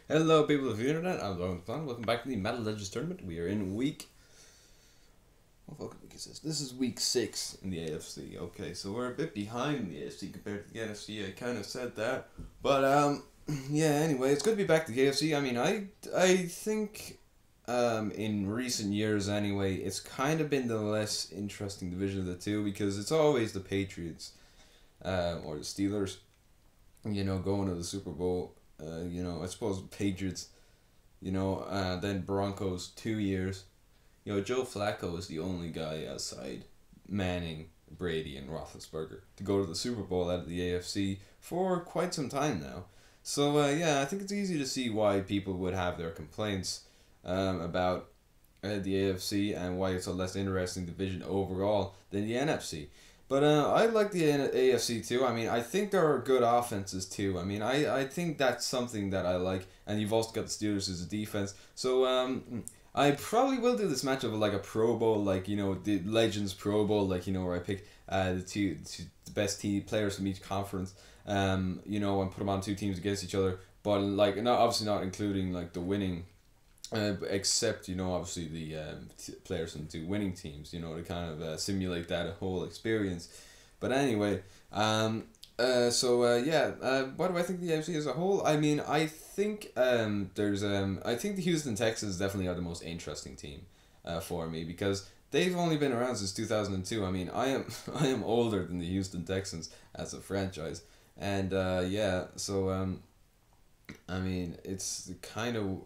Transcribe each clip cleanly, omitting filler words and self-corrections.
Hello, people of the internet. I'm Dolphins. Welcome back to the Madden Legends tournament. We are in week. What fucking week is this? This is week 6 in the AFC. Okay, so we're a bit behind the AFC compared to the NFC. I kind of said that, but yeah. Anyway, it's good to be back to the AFC. I mean, I think in recent years anyway, it's kind of been the less interesting division of the two because it's always the Patriots, or the Steelers, going to the Super Bowl. I suppose Patriots, then Broncos 2 years. Joe Flacco is the only guy outside Manning, Brady, and Roethlisberger to go to the Super Bowl out of the AFC for quite some time now. So, yeah, I think it's easy to see why people would have their complaints about the AFC and why it's a less interesting division overall than the NFC. But I like the AFC too. I mean, I think there are good offenses too. I mean, I think that's something that I like. And you've also got the Steelers as a defense. So I probably will do this matchup of like a Pro Bowl, like, the Legends Pro Bowl, like, where I pick the best players from each conference, and put them on two teams against each other. But like, not obviously not including like the winning. Except obviously the players from the two winning teams, to kind of simulate that whole experience. But anyway, what do I think of the AFC as a whole? I mean, I think I think the Houston Texans definitely are the most interesting team, for me, because they've only been around since 2002. I mean, I am I am older than the Houston Texans as a franchise, and I mean, it's kind of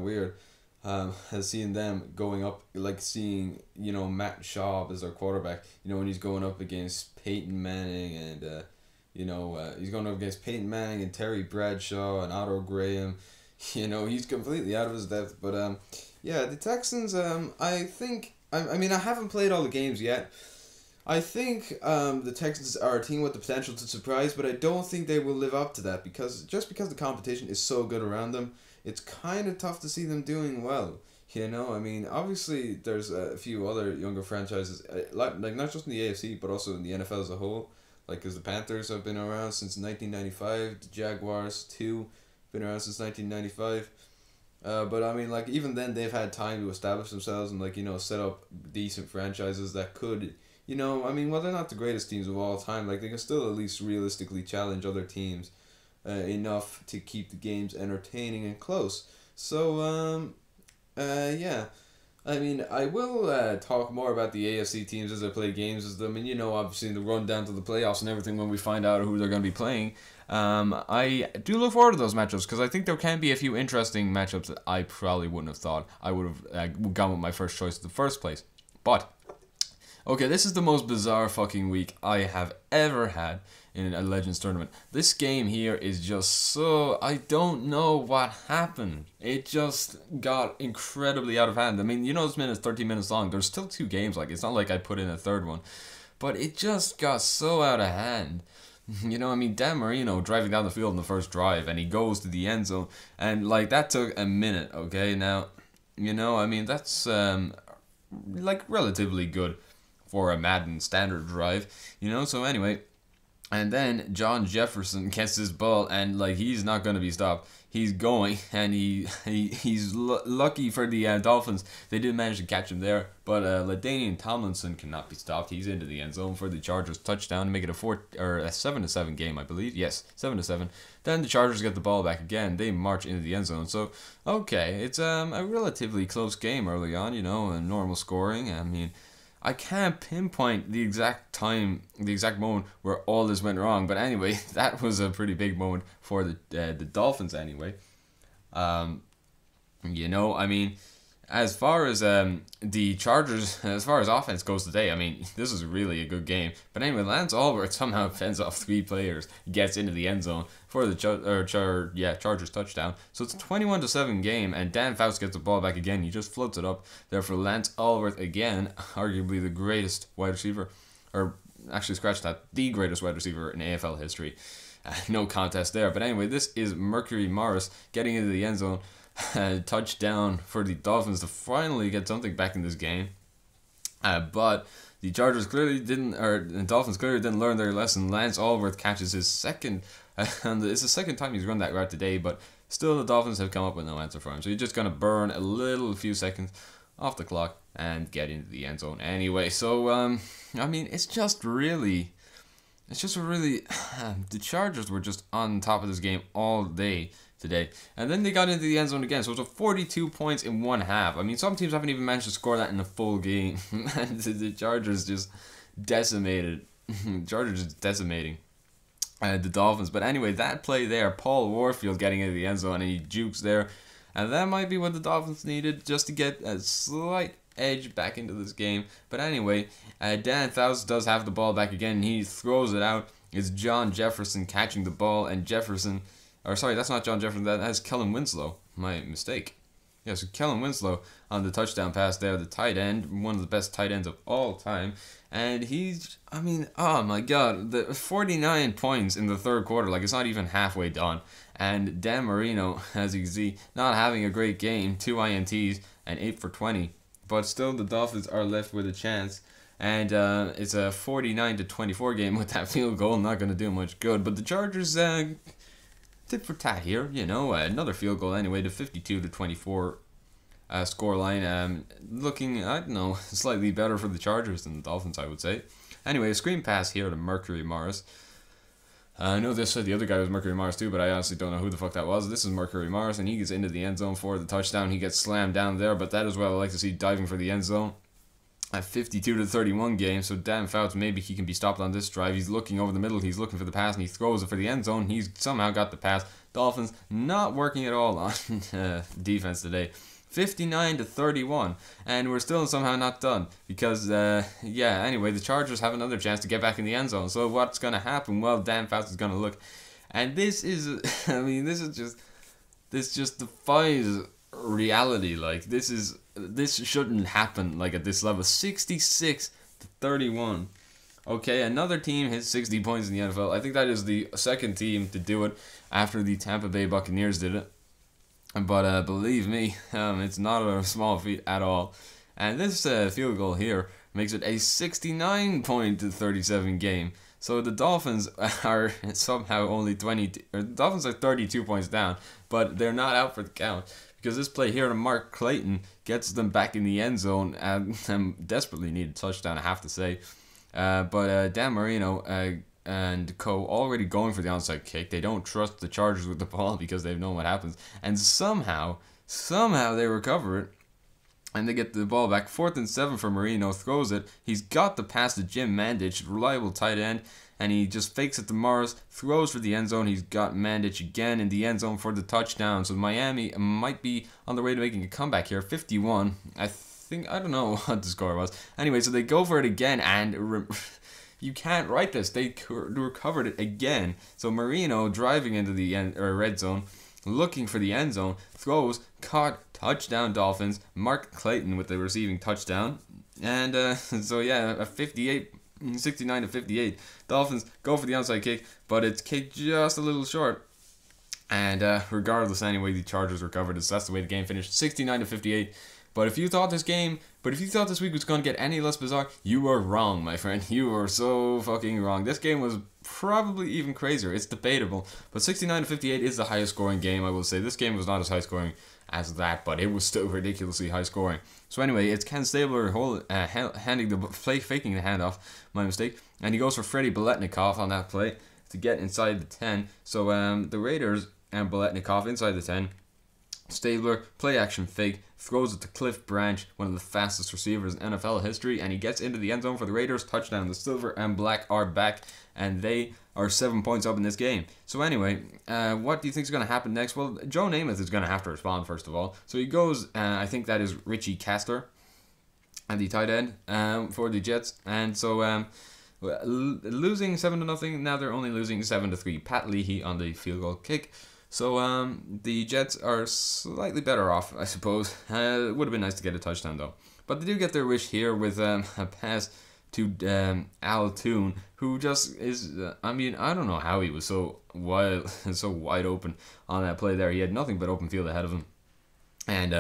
weird, as seeing them going up, like seeing Matt Schaub as their quarterback. When he's going up against Peyton Manning and he's going up against Peyton Manning and Terry Bradshaw and Otto Graham. He's completely out of his depth. But yeah, the Texans. I think. I mean, I haven't played all the games yet. I think the Texans are a team with the potential to surprise, but I don't think they will live up to that because the competition is so good around them, it's kind of tough to see them doing well. I mean, obviously there's a few other younger franchises, like not just in the AFC but also in the NFL as a whole, like because the Panthers have been around since 1995, the Jaguars too, been around since 1995. But I mean, like even then they've had time to establish themselves and like set up decent franchises that could. I mean, well, they're not the greatest teams of all time. Like, they can still at least realistically challenge other teams enough to keep the games entertaining and close. So, yeah. I mean, I will talk more about the AFC teams as I play games as them. And, obviously in the run down to the playoffs and everything when we find out who they're going to be playing. I do look forward to those matchups because I think there can be a few interesting matchups that I probably wouldn't have thought I would have gone with my first choice in the first place. But okay, this is the most bizarre fucking week I have ever had in a Legends tournament. This game here is just so... I don't know what happened. It just got incredibly out of hand. I mean, this minute's 13 minutes long. There's still two games. Like, it's not like I put in a third one. But it just got so out of hand. I mean, Dan Marino driving down the field in the first drive, and he goes to the end zone. And, like, that took a minute, okay? Now, I mean, that's, like, relatively good for a Madden standard drive, so anyway, and then John Jefferson gets this ball and like he's not going to be stopped. He's going and he's lucky for the Dolphins. They did manage to catch him there, but LaDainian Tomlinson cannot be stopped. He's into the end zone for the Chargers touchdown to make it a 7-7 game, I believe. Yes, 7-7. Then the Chargers get the ball back again. They march into the end zone. So okay, it's a relatively close game early on. And normal scoring. I mean, I can't pinpoint the exact time, the exact moment where all this went wrong. But anyway, that was a pretty big moment for the Dolphins anyway. I mean, as far as the Chargers, as far as offense goes today, I mean, this is really a good game. But anyway, Lance Allworth somehow fends off three players, gets into the end zone for the Chargers touchdown. So it's a 21-7 game, and Dan Fouts gets the ball back again. He just floats it up there for Lance Allworth again, arguably the greatest wide receiver, or actually scratch that, the greatest wide receiver in AFL history. No contest there. But anyway, this is Mercury Morris getting into the end zone. Touchdown for the Dolphins to finally get something back in this game. But the Dolphins clearly didn't learn their lesson. Lance Allworth catches his second, and it's the second time he's run that route today, but Still, the Dolphins have come up with no answer for him. So he's just going to burn a few seconds off the clock and get into the end zone anyway. So, I mean, it's just a really, the Chargers were just on top of this game all day today. And then they got into the end zone again. So it was 42 points in one half. I mean, some teams haven't even managed to score that in a full game. And the Chargers just decimated. Chargers just decimating the Dolphins. But anyway, that play there, Paul Warfield getting into the end zone, and he jukes there. And that might be what the Dolphins needed just to get a slight edge back into this game. But anyway, Dan Fouts does have the ball back again. He throws it out. It's John Jefferson catching the ball, and Jefferson, or sorry, that's not John Jefferson, that's Kellen Winslow. My mistake. Yeah, so Kellen Winslow on the touchdown pass there, the tight end, one of the best tight ends of all time. And he's, I mean, oh my God, the 49 points in the third quarter, like it's not even halfway done. And Dan Marino, as you can see, not having a great game, 2 INTs and 8 for 20. But still, the Dolphins are left with a chance. And it's a 49-24 game with that field goal, not going to do much good. But the Chargers, tit for tat here, you know, another field goal anyway, the 52-24 scoreline. Looking, I don't know, slightly better for the Chargers than the Dolphins, I would say. Anyway, a screen pass here to Mercury Morris. I know this said the other guy was Mercury Morris too, but I honestly don't know who the fuck that was. This is Mercury Morris, and he gets into the end zone for the touchdown. He gets slammed down there, but that is what I like to see, diving for the end zone. A 52-31 game, so Dan Fouts, maybe he can be stopped on this drive. He's looking over the middle, he's looking for the pass, and he throws it for the end zone. He's somehow got the pass. Dolphins not working at all on defense today. 59-31, and we're still somehow not done because anyway, the Chargers have another chance to get back in the end zone. So what's gonna happen? Well, Dan Fouts is gonna look, and this is this just defies reality. Like this shouldn't happen like at this level. 66-31. Okay, another team hit 60 points in the NFL. I think that is the second team to do it after the Tampa Bay Buccaneers did it. But believe me, it's not a small feat at all. And this field goal here makes it a 69-37 game. So the Dolphins are somehow only the Dolphins are 32 points down, but they're not out for the count. Because this play here to Mark Clayton gets them back in the end zone and desperately need a touchdown, I have to say. But Dan Marino and co already going for the onside kick. They don't trust the Chargers with the ball because they've known what happens. And somehow they recover it. And they get the ball back. 4th and 7 for Marino. Throws it. He's got the pass to Jim Mandich, reliable tight end. And he just fakes it to Morris. Throws for the end zone. He's got Mandich again in the end zone for the touchdown. So Miami might be on the way to making a comeback here. 51. I don't know what the score was. Anyway, so they go for it again. And you can't write this. They recovered it again. So Marino driving into the red zone, looking for the end zone, throws, caught, touchdown Dolphins. Mark Clayton with the receiving touchdown. And so yeah, a 69-58. Dolphins go for the onside kick, but it's kicked just a little short. And regardless, anyway, the Chargers recovered. So that's the way the game finished, 69-58. But if you thought this week was going to get any less bizarre, you were wrong, my friend. You were so fucking wrong. This game was probably even crazier. It's debatable. But 69-58 is the highest scoring game, I will say. This game was not as high scoring as that, but it was still ridiculously high scoring. So anyway, it's Ken Stabler faking the handoff, my mistake. And he goes for Freddie Biletnikoff on that play to get inside the 10. So the Raiders and Biletnikoff inside the 10. Stabler, play action fake, throws it to Cliff Branch, one of the fastest receivers in NFL history, and he gets into the end zone for the Raiders. Touchdown. The silver and black are back, and they are 7 points up in this game. So anyway, what do you think is going to happen next? Well, Joe Namath is going to have to respond first of all. So he goes, I think that is Richie Castor, and the tight end for the Jets. And so losing 7-0, now they're only losing 7-3. Pat Leahy on the field goal kick. So the Jets are slightly better off, I suppose. It would have been nice to get a touchdown, though. But they do get their wish here with a pass to Al Toon, who just is, I don't know how he was so wide open on that play there. He had nothing but open field ahead of him. And,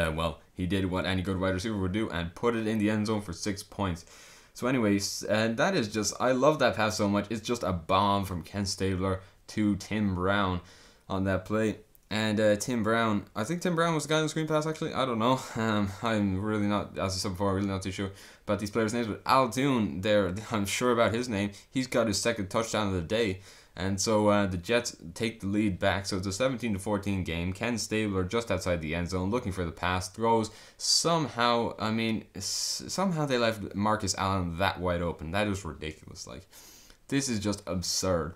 he did what any good wide receiver would do and put it in the end zone for 6 points. So anyways, that is just, I love that pass so much. It's just a bomb from Ken Stabler to Tim Brown on that play. And Tim Brown, I think Tim Brown was the guy on the screen pass actually. I don't know. I'm really not, as I said before, really not too sure about these players' names. But Al Toon, there, I'm sure about his name. He's got his second touchdown of the day, and so the Jets take the lead back. So it's a 17-14 game. Ken Stabler just outside the end zone, looking for the pass, throws. Somehow they left Marcus Allen that wide open. That is ridiculous. Like, this is just absurd.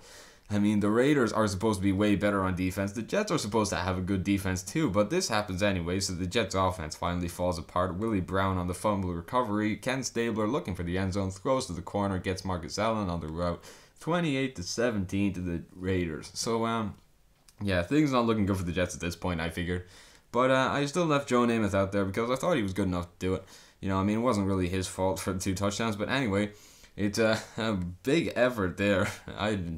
I mean, the Raiders are supposed to be way better on defense. The Jets are supposed to have a good defense too, but this happens anyway, so the Jets' offense finally falls apart. Willie Brown on the fumble recovery. Ken Stabler looking for the end zone, throws to the corner, gets Marcus Allen on the route. 28-17 to the Raiders. So, yeah, things not looking good for the Jets at this point, I figured. But I still left Joe Namath out there because I thought he was good enough to do it. You know, I mean, it wasn't really his fault for the 2 touchdowns, but anyway, it's a big effort there.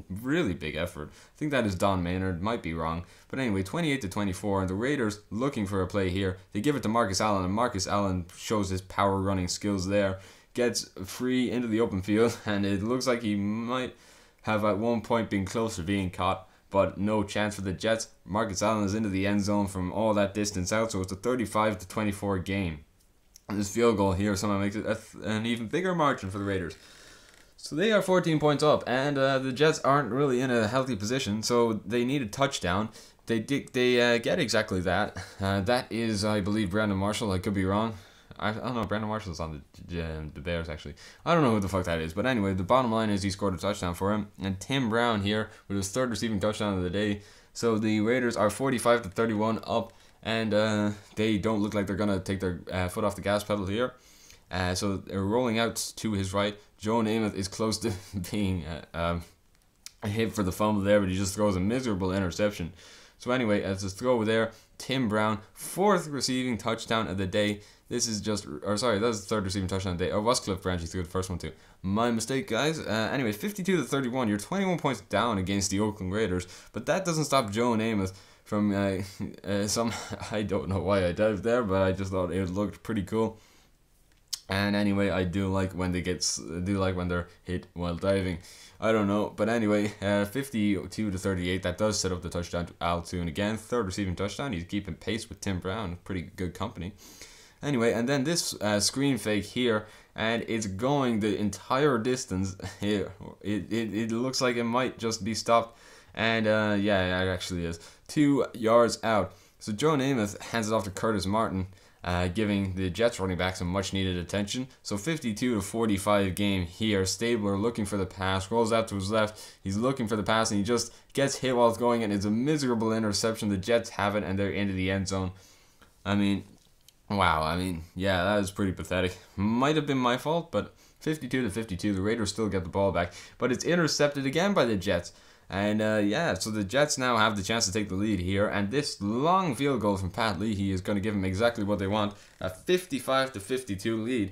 Really big effort. I think that is Don Maynard. Might be wrong. But anyway, 28-24. And the Raiders looking for a play here. They give it to Marcus Allen. And Marcus Allen shows his power running skills there. Gets free into the open field. And it looks like he might have at one point been close to being caught. But no chance for the Jets. Marcus Allen is into the end zone from all that distance out. So it's a 35-24 game. And this field goal here somehow makes it an even bigger margin for the Raiders. So they are 14 points up, and the Jets aren't really in a healthy position, so they need a touchdown. They get exactly that. That is, I believe, Brandon Marshall. I could be wrong. I don't know. Brandon Marshall's on the Bears, actually. I don't know who the fuck that is. But anyway, the bottom line is he scored a touchdown for him. And Tim Brown here with his 3rd receiving touchdown of the day. So the Raiders are 45-31 up, and they don't look like they're going to take their foot off the gas pedal here. So they're rolling out to his right. Joe Namath is close to being hit for the fumble there, but he just throws a miserable interception. So anyway, as his throw there, Tim Brown, 4th receiving touchdown of the day. This is just, or sorry, that was the 3rd receiving touchdown of the day. Oh, was Cliff Branch? He threw the first one too. My mistake, guys. Anyway, 52-31. You're 21 points down against the Oakland Raiders, but that doesn't stop Joe Namath from I don't know why I dived there, but I just thought it looked pretty cool. And anyway, I do like when they're hit while diving. I don't know, but anyway, 52-38. That does set up the touchdown to Al Toon again. 3rd receiving touchdown. He's keeping pace with Tim Brown. Pretty good company. Anyway, and then this screen fake here, and it's going the entire distance here. It looks like it might just be stopped, and yeah, it actually is. 2 yards out. So Joe Namath hands it off to Curtis Martin. Giving the Jets running back some much needed attention. So 52-45 game here. Stabler looking for the pass, rolls out to his left. He's looking for the pass and he just gets hit while it's going, and it's a miserable interception. The Jets have it and they're into the end zone. I mean, wow. I mean, yeah, that is pretty pathetic. Might have been my fault, but 52-52. The Raiders still get the ball back, but it's intercepted again by the Jets. And yeah, so the Jets now have the chance to take the lead here. And this long field goal from Pat Leahy is going to give them exactly what they want. A 55-52 lead.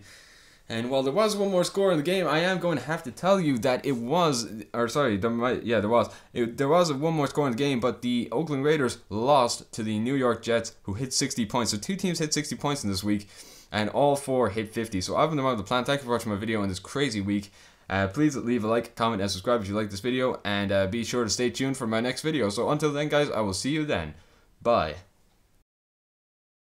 And while there was one more score in the game, I am going to have to tell you that it was... Or sorry, there was. There was one more score in the game, but the Oakland Raiders lost to the New York Jets, who hit 60 points. So 2 teams hit 60 points in this week, and all 4 hit 50. So I've been the man with the plan. Thank you for watching my video in this crazy week. Please leave a like, comment, and subscribe if you like this video, and be sure to stay tuned for my next video. So until then, guys, I will see you then. Bye.